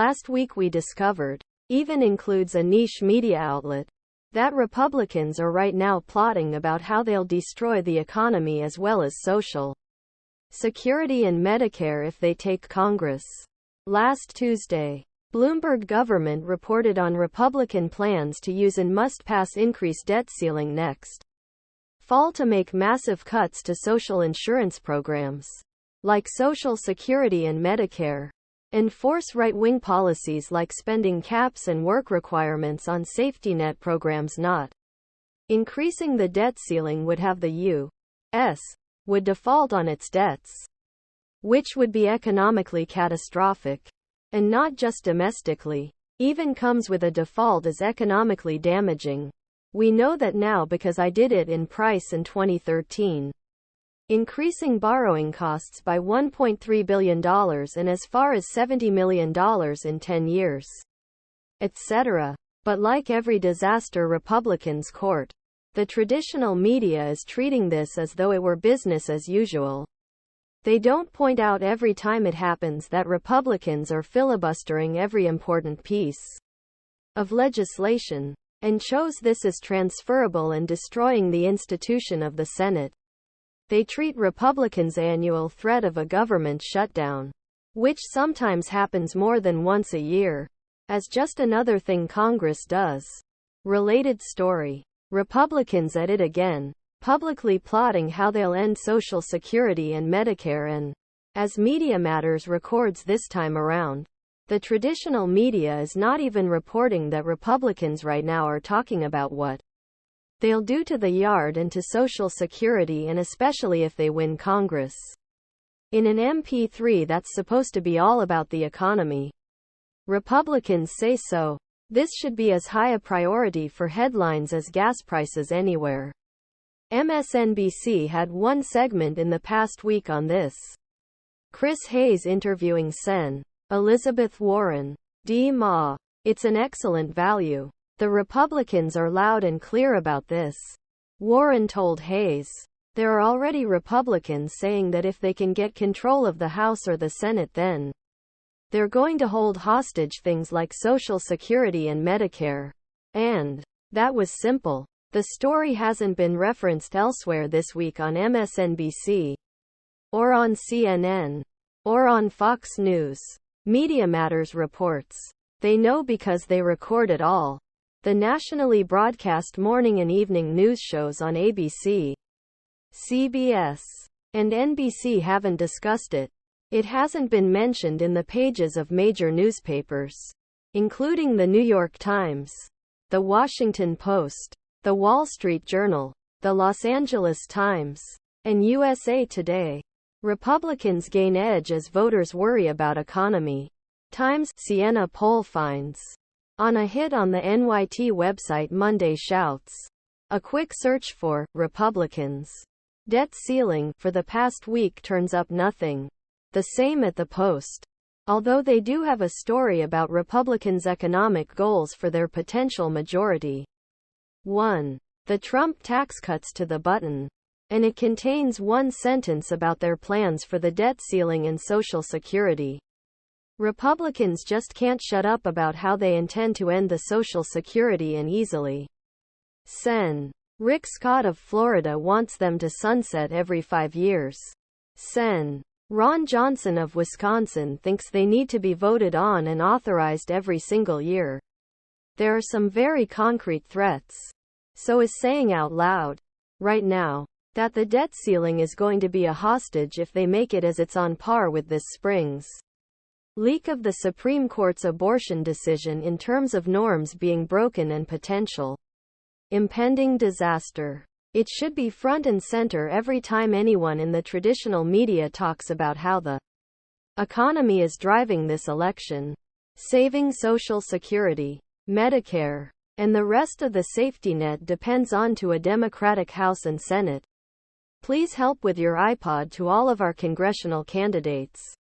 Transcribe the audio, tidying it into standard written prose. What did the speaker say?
Last week we discovered, even includes a niche media outlet, that Republicans are right now plotting about how they'll destroy the economy as well as Social Security and Medicare if they take Congress. Last Tuesday, Bloomberg government reported on Republican plans to use an must-pass increased debt ceiling next fall to make massive cuts to social insurance programs, like Social Security and Medicare, and force right-wing policies like spending caps and work requirements on safety net programs. Not increasing the debt ceiling would have the U.S. would default on its debts, which would be economically catastrophic. And not just domestically. Even comes with a default is economically damaging. We know that now because I did it in price in 2013. Increasing borrowing costs by $1.3 billion and as far as $70 million in 10 years. Etc. But like every disaster Republicans court, the traditional media is treating this as though it were business as usual. They don't point out every time it happens that Republicans are filibustering every important piece of legislation, and shows this as transferable and destroying the institution of the Senate. They treat Republicans' annual threat of a government shutdown, which sometimes happens more than once a year, as just another thing Congress does. Related story. Republicans at it again, publicly plotting how they'll end Social Security and Medicare. And, as Media Matters records this time around, the traditional media is not even reporting that Republicans right now are talking about what they'll do to the yard and to Social Security, and especially if they win Congress. In an MP3 that's supposed to be all about the economy. Republicans say so. This should be as high a priority for headlines as gas prices anywhere. MSNBC had one segment in the past week on this. Chris Hayes interviewing Sen. Elizabeth Warren. D-Ma. It's an excellent value. The Republicans are loud and clear about this. Warren told Hayes, there are already Republicans saying that if they can get control of the House or the Senate, then they're going to hold hostage things like Social Security and Medicare. And that was simple. The story hasn't been referenced elsewhere this week on MSNBC, or on CNN, or on Fox News. Media Matters reports. They know because they record it all. The nationally broadcast morning and evening news shows on ABC, CBS, and NBC haven't discussed it. It hasn't been mentioned in the pages of major newspapers, including the New York Times, the Washington Post, the Wall Street Journal, the Los Angeles Times, and USA Today. Republicans gain edge as voters worry about economy. Times Siena poll finds. On a hit on the NYT website Monday shouts. A quick search for Republicans debt ceiling for the past week turns up nothing. The same at the Post. Although they do have a story about Republicans' economic goals for their potential majority. 1. The Trump tax cuts to the button. And it contains one sentence about their plans for the debt ceiling and Social Security. Republicans just can't shut up about how they intend to end the Social Security and easily. Sen. Rick Scott of Florida wants them to sunset every 5 years. Sen. Ron Johnson of Wisconsin thinks they need to be voted on and authorized every single year. There are some very concrete threats. So is saying out loud, right now, that the debt ceiling is going to be a hostage if they make it, as it's on par with this spring's leak of the Supreme Court's abortion decision in terms of norms being broken and potential impending disaster. It should be front and center every time anyone in the traditional media talks about how the economy is driving this election. Saving Social Security, Medicare, and the rest of the safety net depends on to a Democratic House and Senate. Please help with your iPod to all of our congressional candidates.